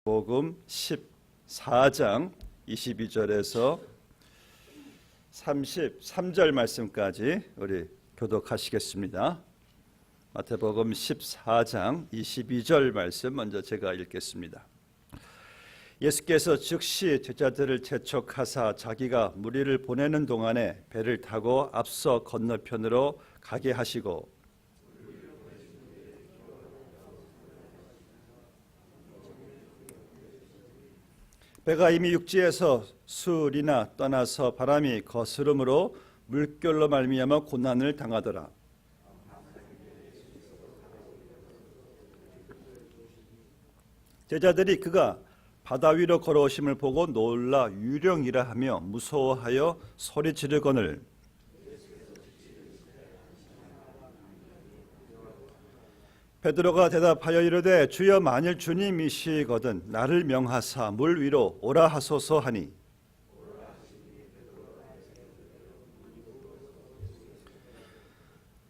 복음 14장 22절에서 33절 말씀까지 우리 교독하시겠습니다. 마태복음 14장 22절 말씀 먼저 제가 읽겠습니다. 예수께서 즉시 제자들을 재촉하사 자기가 무리를 보내는 동안에 배를 타고 앞서 건너편으로 가게 하시고 배가 이미 육지에서 수리나 떠나서 바람이 거스름으로 물결로 말미암아 고난을 당하더라. 제자들이 그가 바다 위로 걸어오심을 보고 놀라 유령이라 하며 무서워하여 소리 지르거늘 베드로가 대답하여 이르되 주여 만일 주님이시거든 나를 명하사 물 위로 오라 하소서 하니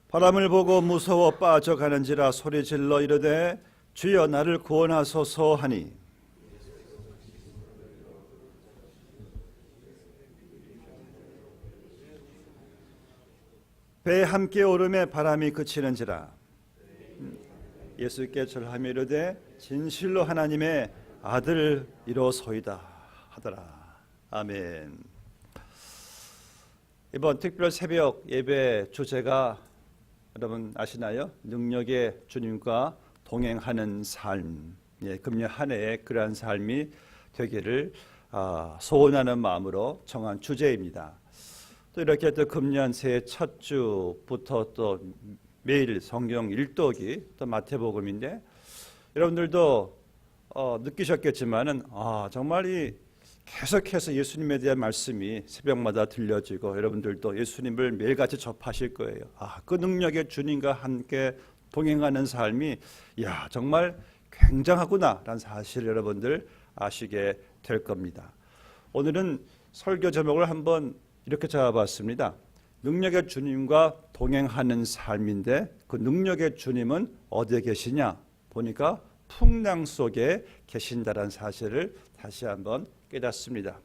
바람을 보고 무서워 빠져가는지라 소리질러 이르되 주여 나를 구원하소서 하니 배에 함께 오름에 바람이 그치는지라 예수께 절하며 이르되 진실로 하나님의 아들이로소이다 하더라. 아멘. 이번 특별 새벽 예배 주제가 여러분 아시나요? 능력의 주님과 동행하는 삶. 금년 한 해에 그러한 삶이 되기를 소원하는 마음으로 정한 주제입니다. 또 이렇게 또 금년 새해 첫 주부터 또 매일 성경 일독이 또 마태복음인데 여러분들도 느끼셨겠지만은 정말 이 계속해서 예수님에 대한 말씀이 새벽마다 들려지고 여러분들도 예수님을 매일같이 접하실 거예요. 그 능력의 주님과 함께 동행하는 삶이 정말 굉장하구나라는 사실을 여러분들 아시게 될 겁니다. 오늘은 설교 제목을 한번 이렇게 잡아봤습니다. 능력의 주님과 동행하는 삶인데 그 능력의 주님은 어디에 계시냐 보니까 풍랑 속에 계신다는 사실을 다시 한번 깨닫습니다.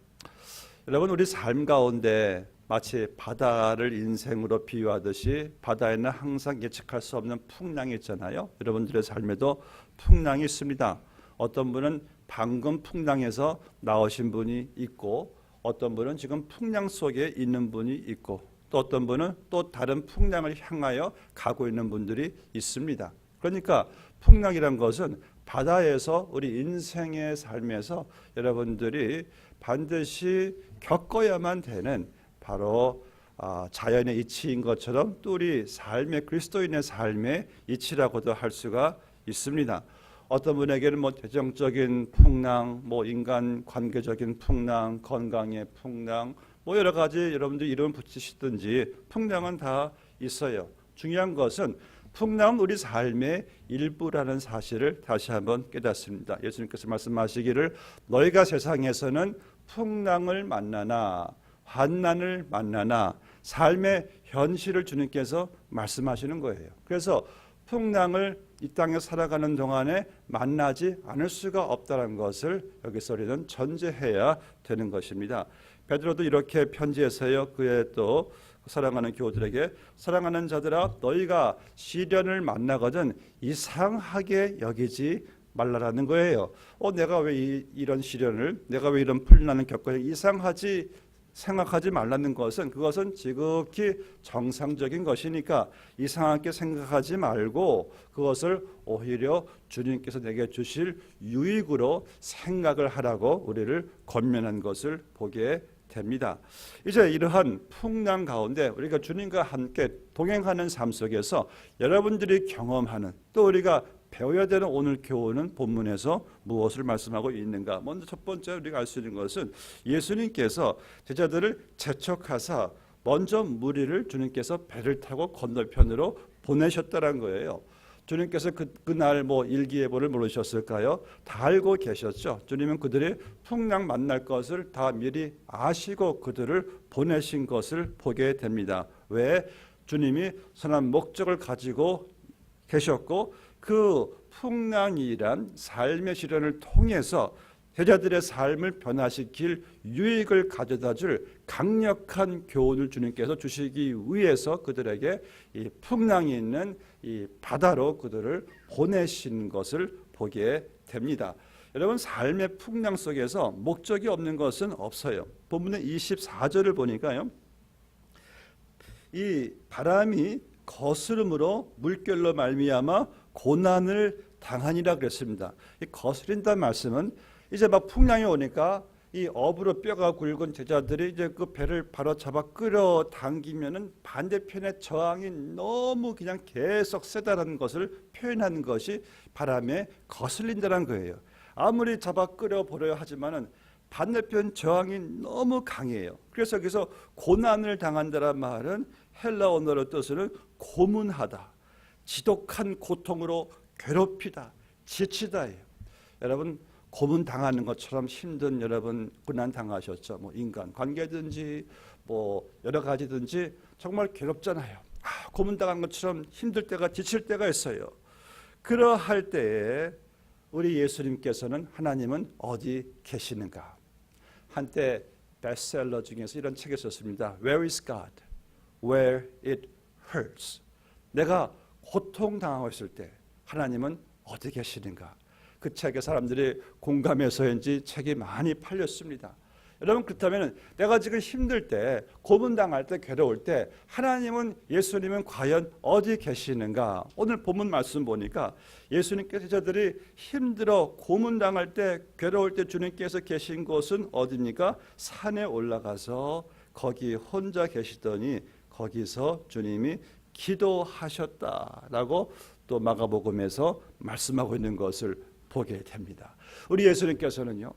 여러분 우리 삶 가운데 마치 바다를 인생으로 비유하듯이 바다에는 항상 예측할 수 없는 풍랑이 있잖아요. 여러분들의 삶에도 풍랑이 있습니다. 어떤 분은 방금 풍랑에서 나오신 분이 있고 어떤 분은 지금 풍랑 속에 있는 분이 있고 또 어떤 분은 또 다른 풍랑을 향하여 가고 있는 분들이 있습니다. 그러니까 풍랑이란 것은 바다에서 우리 인생의 삶에서 여러분들이 반드시 겪어야만 되는 바로 자연의 이치인 것처럼 또 우리 삶의 그리스도인의 삶의 이치라고도 할 수가 있습니다. 어떤 분에게는 재정적인 풍랑, 인간 관계적인 풍랑, 건강의 풍랑, 여러 가지 여러분들 이름 붙이시든지 풍랑은 다 있어요. 중요한 것은 풍랑은 우리 삶의 일부라는 사실을 다시 한번 깨닫습니다. 예수님께서 말씀하시기를 너희가 세상에서는 풍랑을 만나나 환난을 만나나 삶의 현실을 주님께서 말씀하시는 거예요. 그래서 풍랑을 이 땅에 살아가는 동안에 만나지 않을 수가 없다는 것을 여기서 우리는 전제해야 되는 것입니다. 베드로도 이렇게 편지에서요 그의 또 사랑하는 교우들에게 사랑하는 자들아 너희가 시련을 만나거든 이상하게 여기지 말라라는 거예요. 내가 왜 이런 시련을 내가 왜 이런 풍랑을 겪어야 이상하지 생각하지 말라는 것은 그것은 지극히 정상적인 것이니까 이상하게 생각하지 말고 그것을 오히려 주님께서 내게 주실 유익으로 생각을 하라고 우리를 권면한 것을 보게 됩니다. 이제 이러한 풍랑 가운데 우리가 주님과 함께 동행하는 삶 속에서 여러분들이 경험하는 또 우리가 배워야 되는 오늘 교훈은 본문에서 무엇을 말씀하고 있는가? 먼저 첫 번째 우리가 알 수 있는 것은 예수님께서 제자들을 재촉하사 먼저 무리를 주님께서 배를 타고 건너편으로 보내셨다는 거예요. 주님께서 그날 일기예보를 모르셨을까요? 다 알고 계셨죠. 주님은 그들이 풍랑 만날 것을 다 미리 아시고 그들을 보내신 것을 보게 됩니다. 왜? 주님이 선한 목적을 가지고 계셨고 그 풍랑이란 삶의 시련을 통해서 제자들의 삶을 변화시킬 유익을 가져다줄 강력한 교훈을 주님께서 주시기 위해서 그들에게 이 풍랑이 있는 이 바다로 그들을 보내신 것을 보게 됩니다. 여러분, 삶의 풍랑 속에서 목적이 없는 것은 없어요. 본문의 24절을 보니까요, 이 바람이 거스름으로 물결로 말미암아 고난을 당하니라 그랬습니다. 이 거스린다는 말씀은 이제 막 풍랑이 오니까 이 업으로 뼈가 굵은 제자들이 이제 그 배를 바로 잡아 끌어당기면은 반대편의 저항이 너무 그냥 계속 세다라는 것을 표현하는 것이 바람에 거슬린다는 거예요. 아무리 잡아 끌어보려 하지만은 반대편 저항이 너무 강해요. 그래서 여기서 고난을 당한다란 말은 헬라 언어로 뜻은 고문하다, 지독한 고통으로 괴롭히다, 지치다예요. 여러분, 고문 당하는 것처럼 힘든 여러분 고난 당하셨죠? 뭐 인간 관계든지 뭐 여러 가지든지 정말 괴롭잖아요. 고문 당한 것처럼 힘들 때가 지칠 때가 있어요. 그러할 때에 우리 예수님께서는 하나님은 어디 계시는가? 한때 베스트셀러 중에서 이런 책을 썼습니다. Where is God? Where it hurts. 내가 고통당하고 있을 때 하나님은 어디 계시는가? 그 책에 사람들이 공감해서인지 책이 많이 팔렸습니다. 여러분, 그렇다면 내가 지금 힘들 때, 고문당할 때, 괴로울 때 하나님은, 예수님은 과연 어디 계시는가? 오늘 본문 말씀 보니까 예수님께서 제자들이 힘들어 고문당할 때, 괴로울 때 주님께서 계신 곳은 어디입니까? 산에 올라가서 거기 혼자 계시더니 거기서 주님이 기도하셨다라고 또 마가복음에서 말씀하고 있는 것을 보게 됩니다. 우리 예수님께서는요,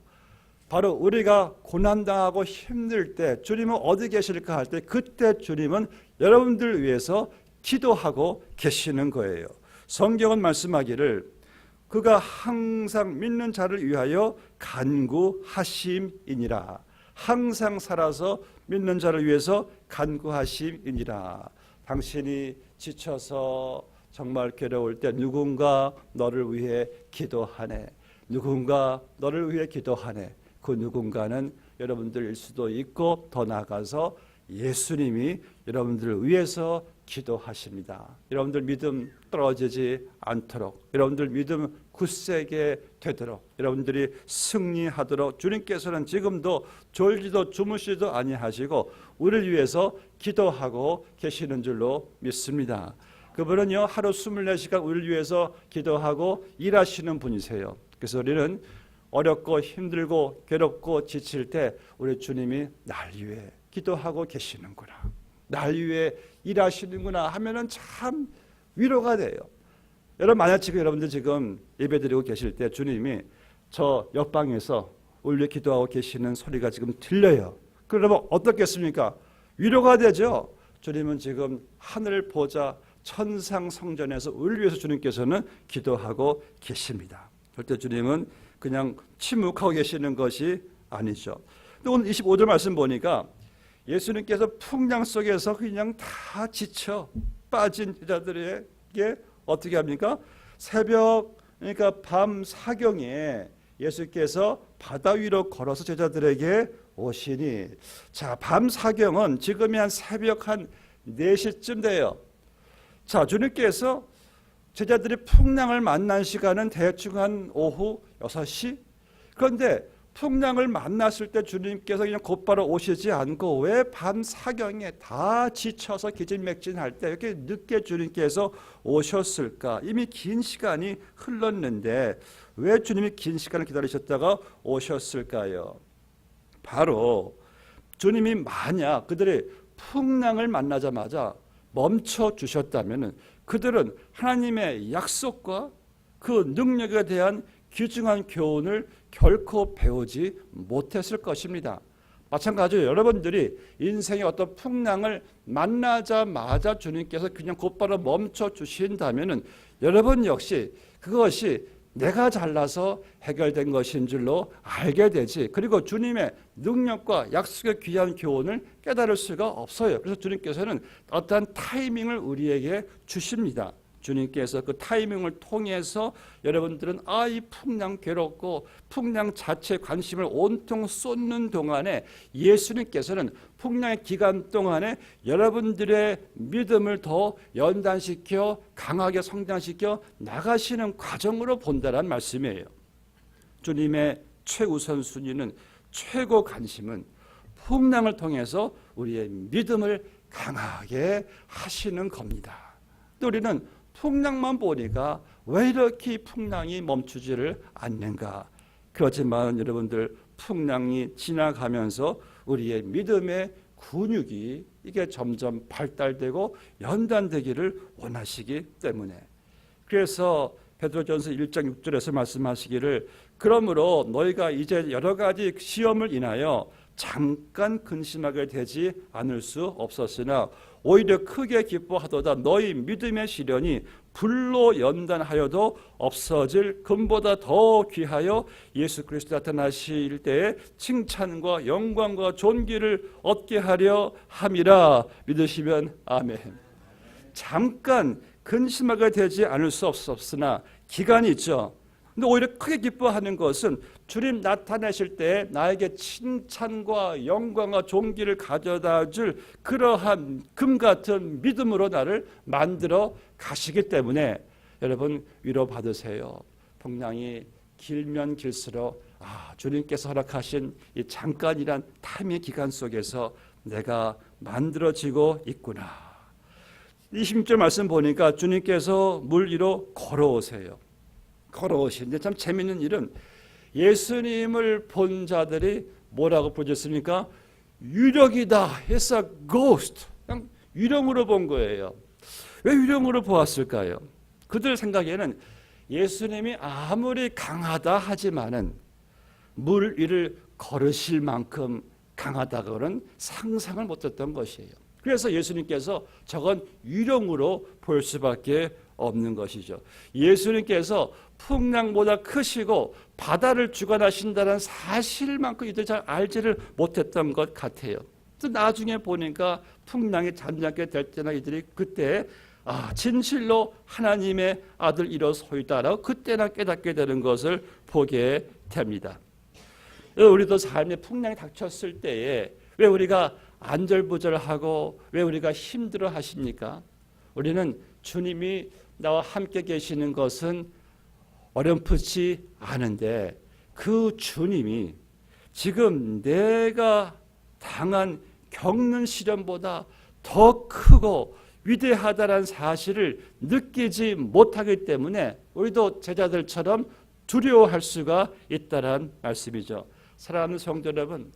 바로 우리가 고난당하고 힘들 때 주님은 어디 계실까 할 때 그때 주님은 여러분들 위해서 기도하고 계시는 거예요. 성경은 말씀하기를 그가 항상 믿는 자를 위하여 간구하심이니라. 항상 살아서 믿는 자를 위해서 간구하심이니라. 당신이 지쳐서 정말 괴로울 때 누군가 너를 위해 기도하네. 누군가 너를 위해 기도하네. 그 누군가는 여러분들일 수도 있고 더 나아가서 예수님이 여러분들을 위해서 기도하십니다. 여러분들 믿음 떨어지지 않도록, 여러분들 믿음 굳세게 되도록, 여러분들이 승리하도록 주님께서는 지금도 졸지도 주무시지도 아니하시고 우리를 위해서 기도하고 계시는 줄로 믿습니다. 그분은요, 하루 24시간 우리를 위해서 기도하고 일하시는 분이세요. 그래서 우리는 어렵고 힘들고 괴롭고 지칠 때 우리 주님이 날 위해 기도하고 계시는구나, 날 위해 일하시는구나 하면은 참 위로가 돼요. 여러분, 만약 지금 여러분들 지금 예배드리고 계실 때 주님이 저 옆방에서 우리 위해 기도하고 계시는 소리가 지금 들려요. 그러면 어떻겠습니까? 위로가 되죠. 주님은 지금 하늘 보좌 천상 성전에서 우리를 위해서 주님께서는 기도하고 계십니다. 절대 주님은 그냥 침묵하고 계시는 것이 아니죠. 또 오늘 25절 말씀 보니까 예수님께서 풍랑 속에서 그냥 다 지쳐 빠진 제자들에게 어떻게 합니까? 새벽, 그러니까 밤 사경에 예수께서 바다 위로 걸어서 제자들에게 오시니, 자, 밤 사경은 지금이 한 새벽 한 4시쯤 돼요. 자, 주님께서 제자들이 풍랑을 만난 시간은 대충 한 오후 6시. 그런데 풍랑을 만났을 때 주님께서 그냥 곧바로 오시지 않고 왜 밤 사경에 다 지쳐서 기진맥진할 때 이렇게 늦게 주님께서 오셨을까? 이미 긴 시간이 흘렀는데 왜 주님이 긴 시간을 기다리셨다가 오셨을까요? 바로 주님이 만약 그들이 풍랑을 만나자마자 멈춰 주셨다면 그들은 하나님의 약속과 그 능력에 대한 귀중한 교훈을 결코 배우지 못했을 것입니다. 마찬가지로 여러분들이 인생의 어떤 풍랑을 만나자마자 주님께서 그냥 곧바로 멈춰 주신다면 여러분 역시 그것이 내가 잘나서 해결된 것인 줄로 알게 되지, 그리고 주님의 능력과 약속의 귀한 교훈을 깨달을 수가 없어요. 그래서 주님께서는 어떠한 타이밍을 우리에게 주십니다. 주님께서 그 타이밍을 통해서 여러분들은 이 풍랑 괴롭고 풍랑 자체에 관심을 온통 쏟는 동안에 예수님께서는 풍랑의 기간 동안에 여러분들의 믿음을 더 연단시켜 강하게 성장시켜 나가시는 과정으로 본다는 말씀이에요. 주님의 최우선 순위는 최고 관심은 풍랑을 통해서 우리의 믿음을 강하게 하시는 겁니다. 우리는 풍랑만 보니까 왜 이렇게 풍랑이 멈추지를 않는가? 그렇지만 여러분들 풍랑이 지나가면서 우리의 믿음의 근육이 이게 점점 발달되고 연단되기를 원하시기 때문에 그래서 베드로전서 1장 6절에서 말씀하시기를 그러므로 너희가 이제 여러 가지 시험을 인하여 잠깐 근심하게 되지 않을 수 없었으나 오히려 크게 기뻐하도다 너희 믿음의 시련이 불로 연단하여도 없어질 금보다 더 귀하여 예수 그리스도 나타나실 때에 칭찬과 영광과 존귀를 얻게 하려 함이라. 믿으시면 아멘. 잠깐 근심하게 되지 않을 수 없으나 기간이 있죠. 근데 오히려 크게 기뻐하는 것은 주님 나타나실 때 나에게 칭찬과 영광과 존귀를 가져다 줄 그러한 금 같은 믿음으로 나를 만들어 가시기 때문에 여러분 위로받으세요. 풍랑이 길면 길수록 주님께서 허락하신 이 잠깐이란 타임의 기간 속에서 내가 만들어지고 있구나. 20절 말씀 보니까 주님께서 물 위로 걸어오세요. 걸어오시는데 참 재미있는 일은 예수님을 본 자들이 뭐라고 부르셨습니까? 유령이다. It's a ghost. 그냥 유령으로 본 거예요. 왜 유령으로 보았을까요? 그들 생각에는 예수님이 아무리 강하다 하지만은 물 위를 걸으실 만큼 강하다고는 상상을 못했던 것이에요. 그래서 예수님께서 저건 유령으로 볼 수밖에 없는 것이죠. 예수님께서 풍랑보다 크시고 바다를 주관하신다는 사실만큼 이들 잘 알지를 못했던 것 같아요. 또 나중에 보니까 풍랑이 잠잠게 될 때나 이들이 그때 진실로 하나님의 아들 이로소이다라고 그때나 깨닫게 되는 것을 보게 됩니다. 우리도 삶에 풍랑이 닥쳤을 때에 왜 우리가 안절부절하고 왜 우리가 힘들어 하십니까? 우리는 주님이 나와 함께 계시는 것은 어렴풋이 아는데 그 주님이 지금 내가 당한 겪는 시련보다 더 크고 위대하다는 사실을 느끼지 못하기 때문에 우리도 제자들처럼 두려워할 수가 있다는 말씀이죠. 사랑하는 성도 여러분,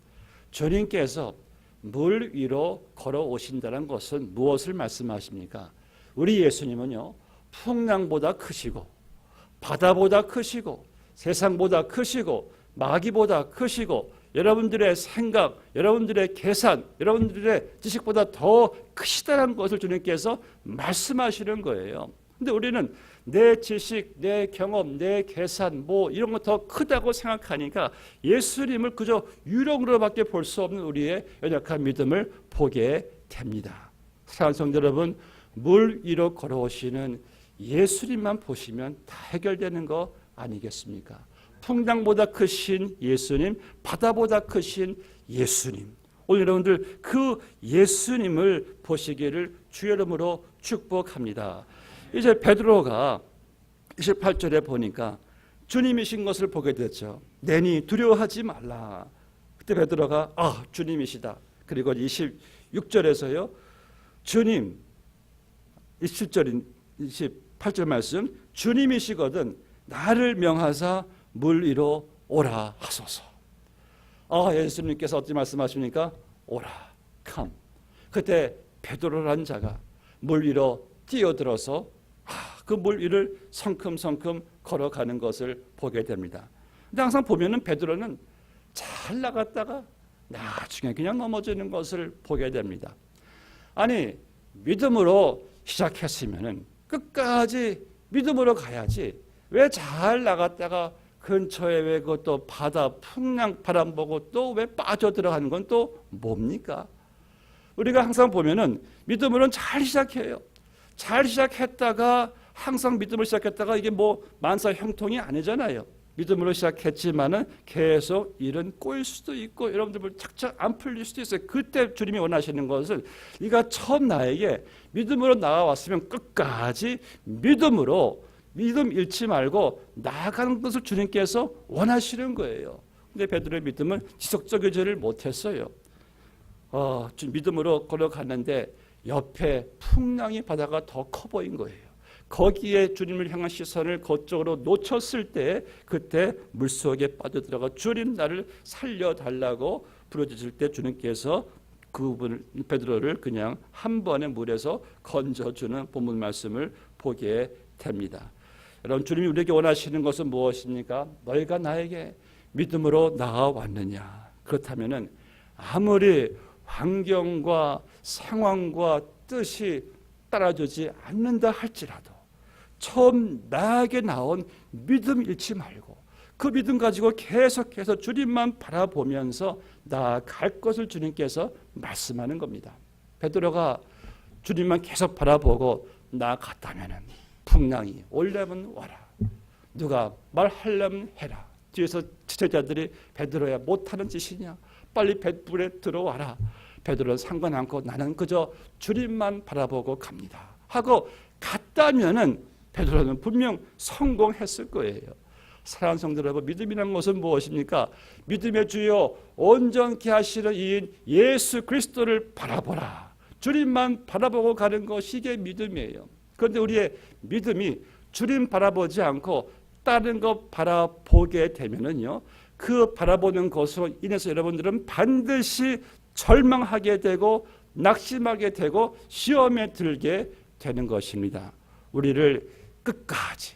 주님께서 물 위로 걸어오신다는 것은 무엇을 말씀하십니까? 우리 예수님은요, 풍랑보다 크시고 바다보다 크시고 세상보다 크시고 마귀보다 크시고 여러분들의 생각, 여러분들의 계산, 여러분들의 지식보다 더 크시다는 것을 주님께서 말씀하시는 거예요. 근데 우리는 내 지식, 내 경험, 내 계산 이런 거 더 크다고 생각하니까 예수님을 그저 유령으로밖에 볼 수 없는 우리의 연약한 믿음을 보게 됩니다. 사랑하는 성도 여러분, 물 위로 걸어오시는 예수님만 보시면 다 해결되는 거 아니겠습니까? 풍랑보다 크신 예수님, 바다보다 크신 예수님. 오늘 여러분들 그 예수님을 보시기를 주의 이름으로 축복합니다. 이제 베드로가 28절에 보니까 주님이신 것을 보게 됐죠. 내니 두려워하지 말라. 그때 베드로가 주님이시다. 그리고 26절에서요. 주님, 27절, 28절 말씀, 주님이시거든 나를 명하사 물 위로 오라 하소서. 예수님께서 어떻게 말씀하십니까? 오라, come. 그때 베드로라는 자가 물 위로 뛰어들어서 그 물 위를 성큼성큼 걸어가는 것을 보게 됩니다. 근데 항상 보면은 베드로는 잘 나갔다가 나중에 그냥 넘어지는 것을 보게 됩니다. 아니, 믿음으로 시작했으면은 끝까지 믿음으로 가야지. 왜 잘 나갔다가 근처에 왜 그것도 바다 풍랑 바람 보고 또 왜 빠져들어가는 건 또 뭡니까? 우리가 항상 보면은 믿음으로는 잘 시작해요. 잘 시작했다가 항상 믿음을 시작했다가 이게 뭐 만사 형통이 아니잖아요. 믿음으로 시작했지만은 계속 일은 꼬일 수도 있고 여러분들 착착 안 풀릴 수도 있어요. 그때 주님이 원하시는 것은 네가 처음 나에게 믿음으로 나아왔으면 끝까지 믿음으로 믿음 잃지 말고 나아가는 것을 주님께서 원하시는 거예요. 근데 베드로의 믿음은 지속적이지를 못했어요. 믿음으로 걸어갔는데 옆에 풍랑이 바다가 더 커 보인 거예요. 거기에 주님을 향한 시선을 그쪽으로 놓쳤을 때 그때 물속에 빠져들어가 주님 나를 살려달라고 부르짖을 때 주님께서 그분을 베드로를 그냥 한 번에 물에서 건져주는 본문 말씀을 보게 됩니다. 여러분 주님이 우리에게 원하시는 것은 무엇입니까? 너희가 나에게 믿음으로 나아왔느냐. 그렇다면은 아무리 환경과 상황과 뜻이 따라주지 않는다 할지라도 처음 나에게 나온 믿음 잃지 말고 그 믿음 가지고 계속해서 주님만 바라보면서 나아갈 것을 주님께서 말씀하는 겁니다. 베드로가 주님만 계속 바라보고 나아갔다면 풍랑이 올려면 와라. 누가 말하려면 해라. 뒤에서 지체자들이 베드로야 못하는 짓이냐. 빨리 뱃불에 들어와라. 베드로는 상관 않고 나는 그저 주님만 바라보고 갑니다. 하고 갔다면은 베드로는 분명 성공했을 거예요. 사랑하는 성도 여러분, 믿음이라는 것은 무엇입니까? 믿음의 주요 온전케 하시는 이인 예수 그리스도를 바라보라. 주님만 바라보고 가는 것이 이게 믿음이에요. 그런데 우리의 믿음이 주님 바라보지 않고 다른 것 바라보게 되면은요, 그 바라보는 것으로 인해서 여러분들은 반드시 절망하게 되고 낙심하게 되고 시험에 들게 되는 것입니다. 우리를 끝까지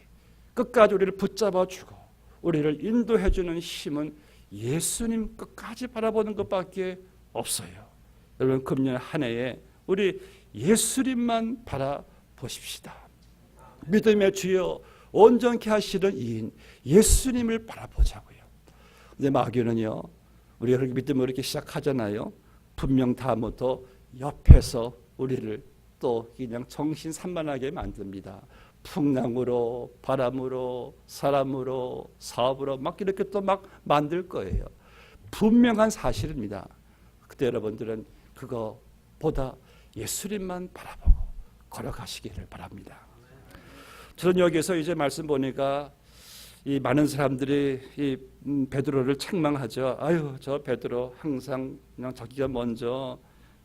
우리를 붙잡아주고 우리를 인도해주는 힘은 예수님 끝까지 바라보는 것밖에 없어요. 여러분 금년 한 해에 우리 예수님만 바라보십시다. 믿음의 주여 온전케 하시는 이인 예수님을 바라보자고요. 근데 마귀는요, 우리가 그렇게 믿음으로 이렇게 시작하잖아요. 분명 다음부터 옆에서 우리를 또 그냥 정신산만하게 만듭니다. 풍랑으로, 바람으로, 사람으로, 사업으로 막 이렇게 또 막 만들 거예요. 분명한 사실입니다. 그때 여러분들은 그거보다 예수님만 바라보고 걸어가시기를 바랍니다. 저는 여기서 이제 말씀 보니까 이 많은 사람들이 이 베드로를 책망하죠. 아유, 저 베드로 항상 그냥 자기가 먼저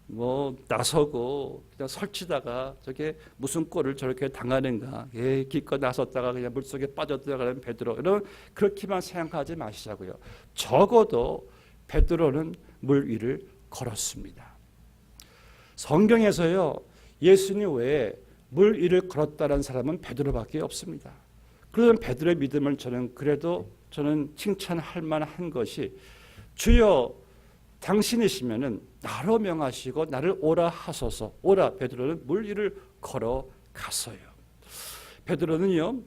뭐 나서고 그냥 설치다가 저게 무슨 꼴을 저렇게 당하는가. 기껏 나섰다가 그냥 물속에 빠져들어가는 베드로. 여러분 그렇게만 생각하지 마시자고요. 적어도 베드로는 물 위를 걸었습니다. 성경에서요, 예수님 외에 물 위를 걸었다는 사람은 베드로밖에 없습니다. 그런 베드로의 믿음을 저는 칭찬할 만한 것이 주여 당신이시면은 나로 명하시고 나를 오라 하소서. 오라. 베드로는 물 위를 걸어갔어요. 베드로는요,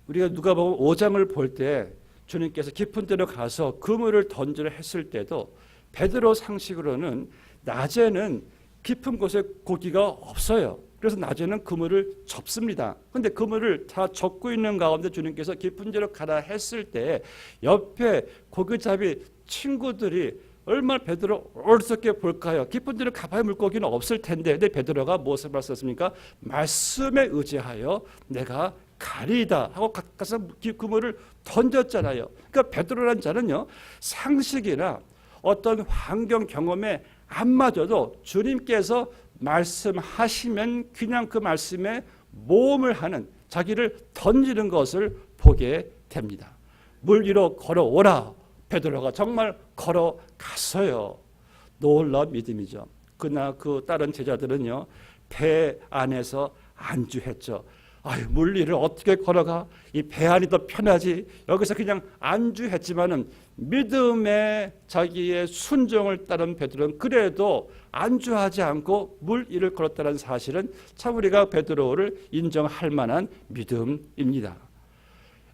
우리가 누가복음 5장을 볼 때 주님께서 깊은 데로 가서 그물을 던지려 했을 때도 베드로 상식으로는 낮에는 깊은 곳에 고기가 없어요. 그래서 낮에는 그물을 접습니다. 그런데 그물을 다 접고 있는 가운데 주님께서 깊은 데로 가라 했을 때 옆에 고기잡이 친구들이 얼마나 베드로 어리석게 볼까요? 깊은 데로 가봐야 물고기는 없을 텐데. 근데 베드로가 무엇을 말씀했습니까? 말씀에 의지하여 내가 가리이다 하고 가서 그물을 던졌잖아요. 그러니까 베드로라는 자는요, 상식이나 어떤 환경 경험에 안 맞아도 주님께서 말씀하시면 그냥 그 말씀에 모험을 하는, 자기를 던지는 것을 보게 됩니다. 물 위로 걸어오라. 베드로가 정말 걸어갔어요. 놀라운 믿음이죠. 그러나 그 다른 제자들은요, 배 안에서 안주했죠. 아유, 물 위를 어떻게 걸어가? 이 배 안이 더 편하지. 여기서 그냥 안주했지만은 믿음의 자기의 순종을 따른 베드로는 그래도 안주하지 않고 물 위를 걸었다는 사실은 참 우리가 베드로를 인정할 만한 믿음입니다.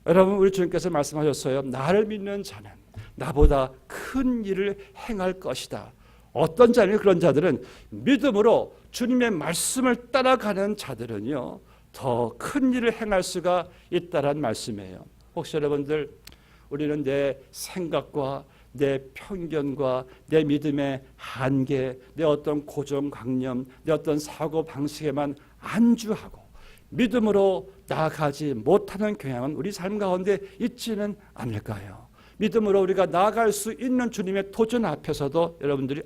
여러분, 우리 주님께서 말씀하셨어요. 나를 믿는 자는 나보다 큰 일을 행할 것이다. 어떤 자는, 그런 자들은 믿음으로 주님의 말씀을 따라가는 자들은요, 더 큰 일을 행할 수가 있다는 말씀이에요. 혹시 여러분들 우리는 내 생각과 내 편견과 내 믿음의 한계, 내 어떤 고정관념, 내 어떤 사고방식에만 안주하고 믿음으로 나아가지 못하는 경향은 우리 삶 가운데 있지는 않을까요? 믿음으로 우리가 나아갈 수 있는 주님의 도전 앞에서도 여러분들이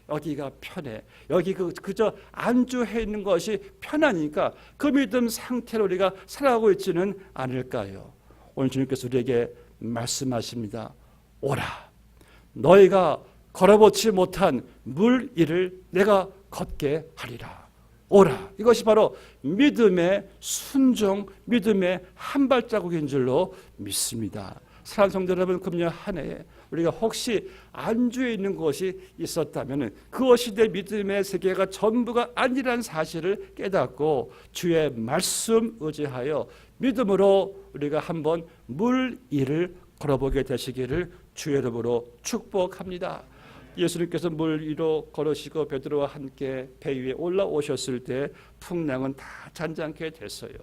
여기가 편해. 여기 그저 안주해 있는 것이 편하니까 그 믿음 상태로 우리가 살아가고 있지는 않을까요? 오늘 주님께서 우리에게 말씀하십니다. 오라. 너희가 걸어보지 못한 물 위를 내가 걷게 하리라. 오라. 이것이 바로 믿음의 순종, 믿음의 한 발자국인 줄로 믿습니다. 사랑하는 성도 여러분, 금년 한 해에 우리가 혹시 안주해 있는 것이 있었다면 그것이 내 믿음의 세계가 전부가 아니라는 사실을 깨닫고 주의 말씀 의지하여 믿음으로 우리가 한번 물 위를 걸어보게 되시기를 주의 이름으로 축복합니다. 예수님께서 물 위로 걸으시고 베드로와 함께 배 위에 올라오셨을 때 풍랑은 다 잔잔케 됐어요.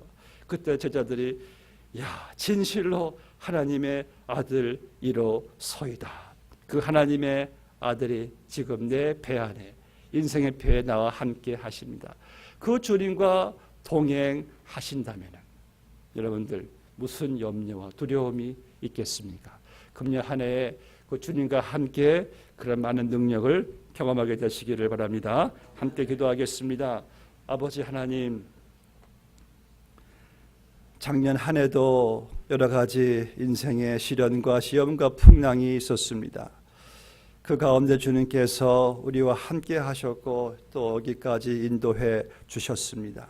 그때 제자들이 진실로 하나님의 아들이로소이다. 그 하나님의 아들이 지금 내 배 안에 인생의 배에 나와 함께 하십니다. 그 주님과 동행하신다면 여러분들 무슨 염려와 두려움이 있겠습니까? 금년 한 해에 그 주님과 함께 그런 많은 능력을 경험하게 되시기를 바랍니다. 함께 기도하겠습니다. 아버지 하나님, 작년 한 해도 여러 가지 인생의 시련과 시험과 풍랑이 있었습니다. 그 가운데 주님께서 우리와 함께 하셨고 또 여기까지 인도해 주셨습니다.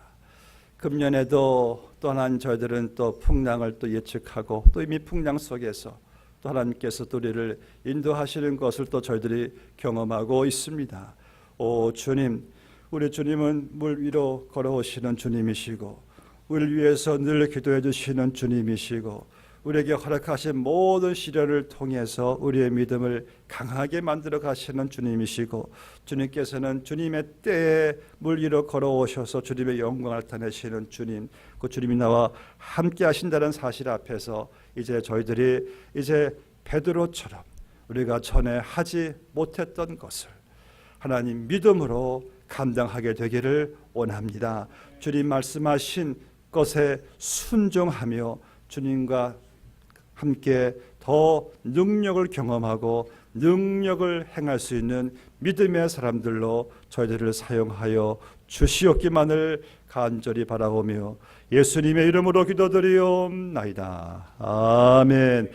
금년에도 또한 저희들은 또 풍랑을 또 예측하고 또 이미 풍랑 속에서 또 하나님께서 또 우리를 인도하시는 것을 또 저희들이 경험하고 있습니다. 오 주님, 우리 주님은 물 위로 걸어오시는 주님이시고 우리를 위해서 늘 기도해 주시는 주님이시고 우리에게 허락하신 모든 시련을 통해서 우리의 믿음을 강하게 만들어 가시는 주님이시고 주님께서는 주님의 때에 물 위로 걸어오셔서 주님의 영광을 나타내시는 주님, 그 주님이 나와 함께 하신다는 사실 앞에서 이제 저희들이 이제 베드로처럼 우리가 전에 하지 못했던 것을 하나님 믿음으로 감당하게 되기를 원합니다. 주님 말씀하신 것에 순종하며 주님과 함께 더 능력을 경험하고 능력을 행할 수 있는 믿음의 사람들로 저희들을 사용하여 주시옵기만을 간절히 바라오며 예수님의 이름으로 기도드리옵나이다. 아멘.